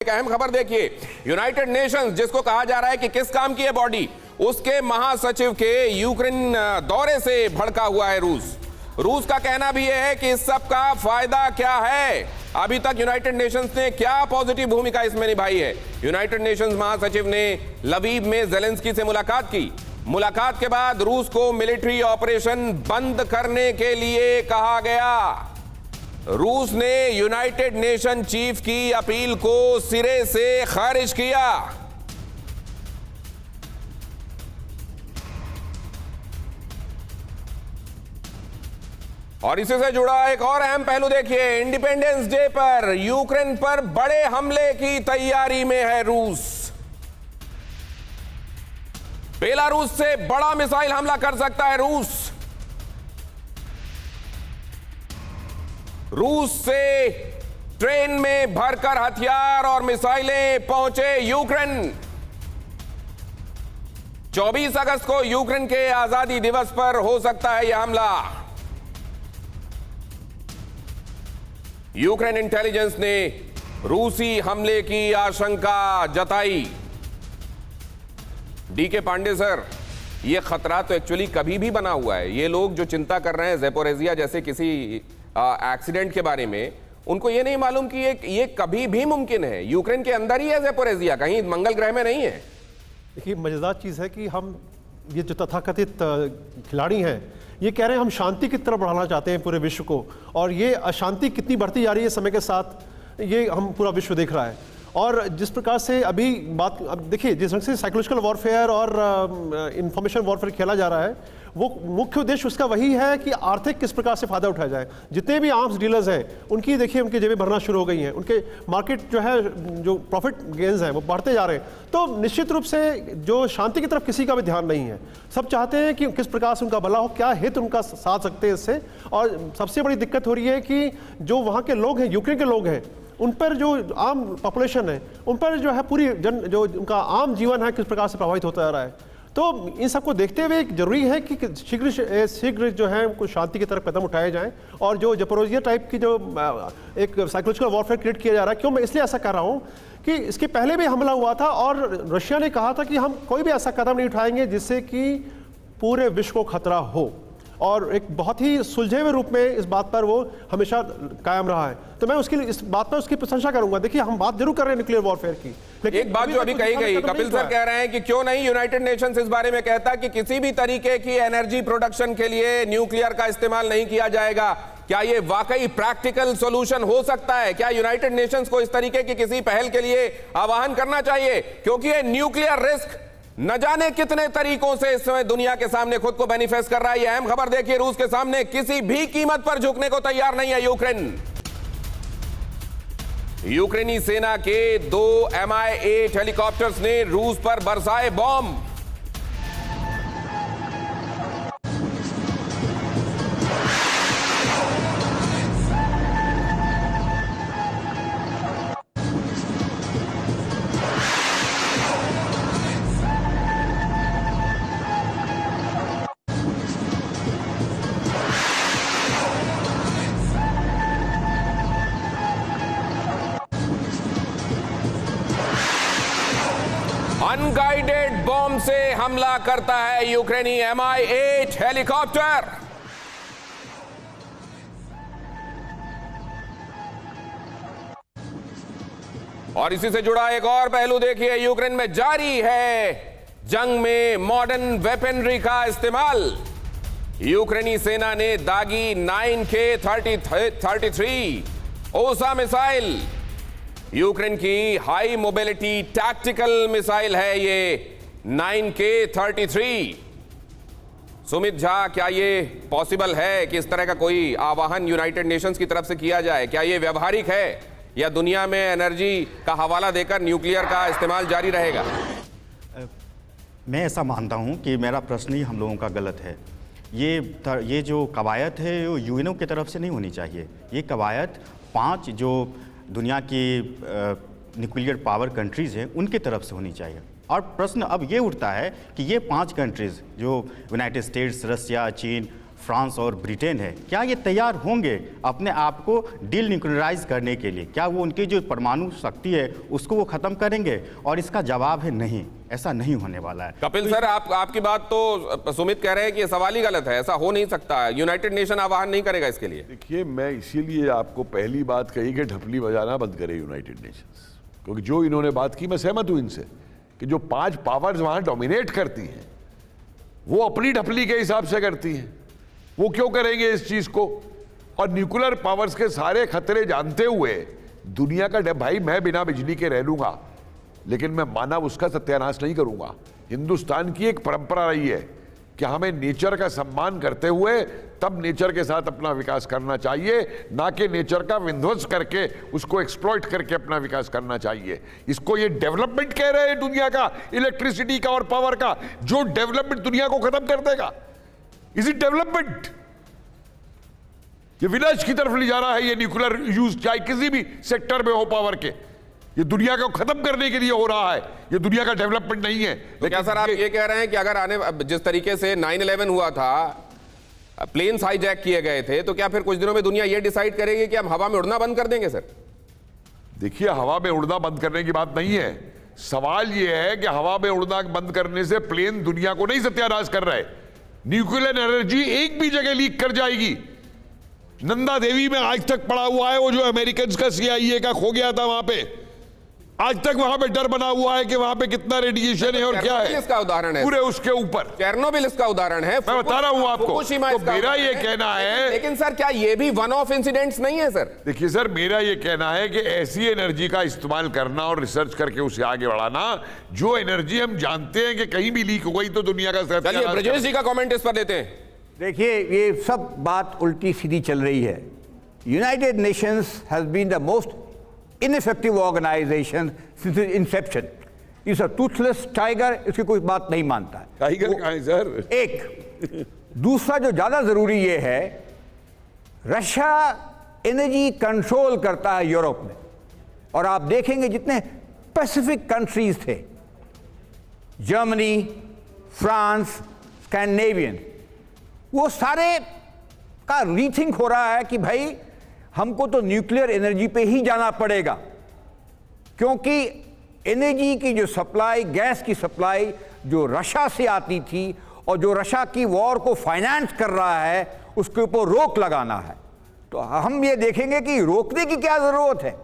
एक अहम खबर देखिए, यूनाइटेड नेशंस जिसको कहा जा रहा है कि किस काम की है बॉडी, उसके महासचिव के यूक्रेन दौरे से भड़का हुआ है रूस का कहना भी यह है कि इस सब का फायदा क्या है। अभी तक यूनाइटेड नेशंस ने क्या पॉजिटिव भूमिका इसमें निभाई है। यूनाइटेड नेशंस महासचिव ने लवीव में ज़ेलेंस्की से मुलाकात की। मुलाकात के बाद रूस को मिलिट्री ऑपरेशन बंद करने के लिए कहा गया। रूस ने यूनाइटेड नेशन चीफ की अपील को सिरे से खारिज किया। और इसी से जुड़ा एक और अहम पहलू देखिए, इंडिपेंडेंस डे पर यूक्रेन पर बड़े हमले की तैयारी में है रूस। बेलारूस से बड़ा मिसाइल हमला कर सकता है रूस से ट्रेन में भरकर हथियार और मिसाइलें पहुंचे यूक्रेन। 24 अगस्त को यूक्रेन के आजादी दिवस पर हो सकता है यह हमला। यूक्रेन इंटेलिजेंस ने रूसी हमले की आशंका जताई। डीके पांडे सर, यह खतरा तो एक्चुअली कभी भी बना हुआ है। ये लोग जो चिंता कर रहे हैं ज़ेपोरिज़िया जैसे किसी एक्सीडेंट के बारे में, उनको ये नहीं मालूम कि ये कभी भी मुमकिन है। यूक्रेन के अंदर ही है ज़ेपोरिज़िया, कहीं मंगल ग्रह में नहीं है। देखिए, मजेदार चीज़ है कि हम ये जो तथाकथित खिलाड़ी हैं, ये कह रहे हैं हम शांति की तरफ बढ़ाना चाहते हैं पूरे विश्व को, और ये अशांति कितनी बढ़ती जा रही है समय के साथ, ये हम पूरा विश्व देख रहा है। और जिस प्रकार से अभी बात, अब देखिए जिस ढंग से साइकोलॉजिकल वॉरफेयर और इंफॉर्मेशन वॉरफेयर खेला जा रहा है, वो मुख्य उद्देश्य उसका वही है कि आर्थिक किस प्रकार से फायदा उठाया जाए। जितने भी आर्म्स डीलर्स हैं, उनकी देखिए उनकी जेबें भरना शुरू हो गई हैं, उनके मार्केट जो है, जो प्रॉफिट गेन्स हैं वो बढ़ते जा रहे हैं। तो निश्चित रूप से जो शांति की तरफ किसी का भी ध्यान नहीं है। सब चाहते हैं कि किस प्रकार से उनका भला हो, क्या हित उनका साथ सकते हैं इससे। और सबसे बड़ी दिक्कत हो रही है कि जो वहाँ के लोग हैं, यूक्रेन के लोग हैं, उन पर जो आम पॉपुलेशन है, उन पर जो है पूरी जो उनका आम जीवन है किस प्रकार से प्रभावित होता जा रहा है। तो इन सबको देखते हुए जरूरी है कि शीघ्र जो है कुछ शांति की तरफ कदम उठाए जाएं। और जो ज़ेपोरिज़िया टाइप की जो एक साइकोलॉजिकल वॉरफेयर क्रिएट किया जा रहा है, क्यों मैं इसलिए ऐसा कर रहा हूं कि इसके पहले भी हमला हुआ था और रशिया ने कहा था कि हम कोई भी ऐसा कदम नहीं उठाएंगे जिससे कि पूरे विश्व को खतरा हो। और एक बहुत ही सुलझे हुए रूप में इस बात पर वो हमेशा कायम रहा है। तो मैं उसकी इस बात पर उसकी प्रशंसा करूंगा। देखिए, हम बात जरूर कर रहे हैं न्यूक्लियर वॉरफेयर की, लेकिन एक बात जो अभी कही गई, कपिल सर कह रहे हैं कि क्यों नहीं यूनाइटेड नेशंस इस बारे में कहता कि किसी भी तरीके की एनर्जी प्रोडक्शन के लिए न्यूक्लियर का इस्तेमाल नहीं किया जाएगा। क्या ये वाकई प्रैक्टिकल सॉल्यूशन हो सकता है? क्या यूनाइटेड नेशंस को इस तरीके की किसी पहल के लिए आह्वान करना चाहिए? क्योंकि ये न्यूक्लियर रिस्क न जाने कितने तरीकों से इस समय दुनिया के सामने खुद को मैनिफेस्ट कर रहा है। यह अहम खबर देखिए, रूस के सामने किसी भी कीमत पर झुकने को तैयार नहीं है यूक्रेन। यूक्रेनी सेना के 2 Mi-8 हेलीकॉप्टर्स ने रूस पर बरसाए बॉम्ब। अनगाइडेड बॉम्ब से हमला करता है यूक्रेनी Mi-8 हेलीकॉप्टर। और इसी से जुड़ा एक और पहलू देखिए, यूक्रेन में जारी है जंग में मॉडर्न वेपनरी का इस्तेमाल। यूक्रेनी सेना ने दागी 9K33 ओसा मिसाइल, यूक्रेन की हाई मोबिलिटी टैक्टिकल मिसाइल है ये 9K33। सुमित झा, क्या ये पॉसिबल है कि इस तरह का कोई आह्वान यूनाइटेड नेशंस की तरफ से किया जाए? क्या ये व्यवहारिक है या दुनिया में एनर्जी का हवाला देकर न्यूक्लियर का इस्तेमाल जारी रहेगा? मैं ऐसा मानता हूं कि मेरा प्रश्न ही हम लोगों का गलत है। ये जो कवायद है वो यूएनओ की तरफ से नहीं होनी चाहिए। ये कवायद 5 जो दुनिया की न्यूक्लियर पावर कंट्रीज़ हैं उनकी तरफ से होनी चाहिए। और प्रश्न अब ये उठता है कि ये 5 कंट्रीज़ जो यूनाइटेड स्टेट्स, रसिया, चीन, फ्रांस और ब्रिटेन है, क्या ये तैयार होंगे अपने आप को डीन्यूक्लियराइज करने के लिए? क्या वो उनकी जो परमाणु शक्ति है उसको वो ख़त्म करेंगे? और इसका जवाब है नहीं, ऐसा नहीं होने वाला है। कपिल सर, आपकी बात तो सुमित कह रहे हैं कि ये सवाल ही गलत है, ऐसा हो नहीं सकता, यूनाइटेड नेशन आह्वान नहीं करेगा इसके लिए। देखिए, मैं इसीलिए आपको पहली बात कही कि ढपली बजाना बंद करे यूनाइटेड नेशंस, क्योंकि जो इन्होंने बात की मैं सहमत हूं इनसे कि जो 5 पावर्स वहां डोमिनेट करती हैं वो अपनी ढपली के हिसाब से करती हैं। वो क्यों करेंगे इस चीज को? और न्यूक्लियर पावर्स के सारे खतरे जानते हुए दुनिया का भाई मैं बिना बिजली के रह लूंगा, लेकिन मैं मानव उसका सत्यानाश नहीं करूंगा। हिंदुस्तान की एक परंपरा रही है कि हमें नेचर का सम्मान करते हुए तब नेचर के साथ अपना विकास करना चाहिए, ना कि नेचर का विध्वंस करके उसको एक्सप्लॉइट करके अपना विकास करना चाहिए। इसको ये डेवलपमेंट कह रहे हैं दुनिया का, इलेक्ट्रिसिटी का और पावर का, जो डेवलपमेंट दुनिया को खत्म कर देगा। Is it development? ये विनाश की तरफ ले जा रहा है ये न्यूक्लियर यूज, चाहे किसी भी सेक्टर में हो पावर के। ये दुनिया को खत्म करने के लिए हो रहा है, ये दुनिया का डेवलपमेंट नहीं है। तो क्या सर आप ये कह रहे हैं कि अगर जिस तरीके से 9/11 हुआ था, प्लेन्स हाईजैक किए गए थे, तो क्या फिर कुछ दिनों में दुनिया ये डिसाइड करेगी कि हम हवा में उड़ना बंद कर देंगे? सर देखिए, हवा में उड़ना बंद करने की बात नहीं है। सवाल यह है कि हवा में उड़ना बंद करने से प्लेन दुनिया को नहीं सत्यानाश कर रहे। न्यूक्लियर एनर्जी एक भी जगह लीक कर जाएगी। नंदा देवी में आज तक पड़ा हुआ है, वो जो अमेरिकन का CIA का खो गया था वहां पे, आज तक वहां पे डर बना हुआ है कि वहां पे कितना रेडिएशन है और क्या है। इसका उदाहरण है पूरे उसके ऊपर चेरनोबिल इसका उदाहरण है, मैं बता रहा हूं आपको। तो मेरा ये कहना है, लेकिन सर क्या ये भी वन ऑफ इंसिडेंट्स नहीं है? सर देखिए सर, मेरा ये कहना है कि ऐसी एनर्जी का इस्तेमाल करना और रिसर्च करके उसे आगे बढ़ाना, जो एनर्जी हम जानते हैं कि कहीं भी लीक हो गई तो दुनिया का। चलिए ब्रजेश जी का कमेंट इस पर देते हैं। देखिए, ये सब बात उल्टी सीधी चल रही है। United Nations has been the most ineffective organisation since inception. इस टूथलेस टाइगर इसकी कोई बात नहीं मानता है। टाइगर कहाँ है सर? एक दूसरा जो ज्यादा जरूरी ये है, रशिया एनर्जी कंट्रोल करता है यूरोप में, और आप देखेंगे जितने पैसिफिक कंट्रीज थे, जर्मनी, फ्रांस, स्कैंडिनेवियन, वो सारे का रीथिंक हो रहा है कि भाई हमको तो न्यूक्लियर एनर्जी पे ही जाना पड़ेगा, क्योंकि एनर्जी की जो सप्लाई, गैस की सप्लाई जो रशिया से आती थी और जो रशिया की वॉर को फाइनेंस कर रहा है, उसके ऊपर रोक लगाना है। तो हम ये देखेंगे कि रोकने की क्या जरूरत है।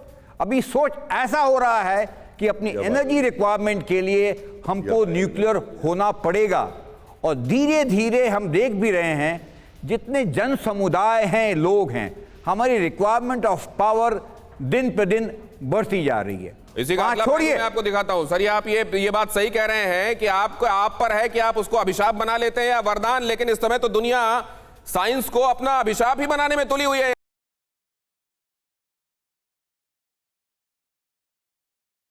अभी सोच ऐसा हो रहा है कि अपनी एनर्जी रिक्वायरमेंट के लिए हमको न्यूक्लियर होना पड़ेगा। और धीरे धीरे हम देख भी रहे हैं, जितने जन समुदाय हैं, लोग हैं, हमारी रिक्वायरमेंट ऑफ पावर दिन पे दिन बढ़ती जा रही है। इसी का छोड़िए, मैं आपको दिखाता हूं। सर आप ये बात सही कह रहे हैं कि आप पर है कि आप उसको अभिशाप बना लेते हैं या वरदान, लेकिन इस समय तो दुनिया साइंस को अपना अभिशाप ही बनाने में तुली हुई है।